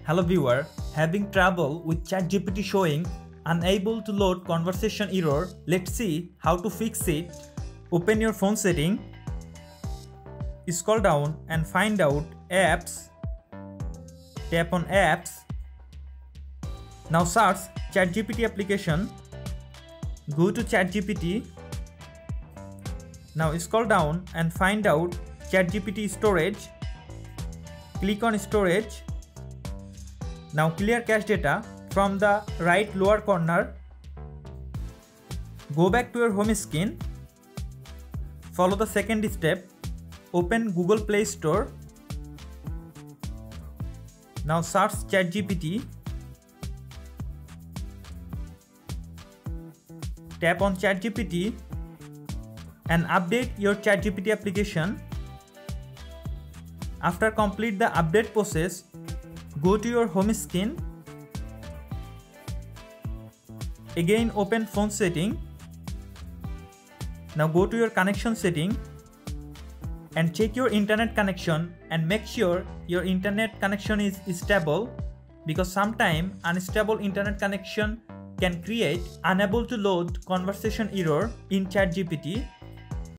Hello viewer, having trouble with ChatGPT showing unable to load conversation error? Let's see how to fix it. Open your phone setting, scroll down and find out apps. Tap on apps. Now search ChatGPT application. Go to ChatGPT. Now scroll down and find out ChatGPT storage. Click on storage. Now clear cache data from the right lower corner. Go back to your home screen. Follow the second step. Open Google Play Store. Now search ChatGPT. Tap on ChatGPT and update your ChatGPT application. After complete the update process, go to your home screen. Again open phone setting. Now go to your connection setting and check your internet connection and make sure your internet connection is stable, because sometimes unstable internet connection can create unable to load conversation error in ChatGPT.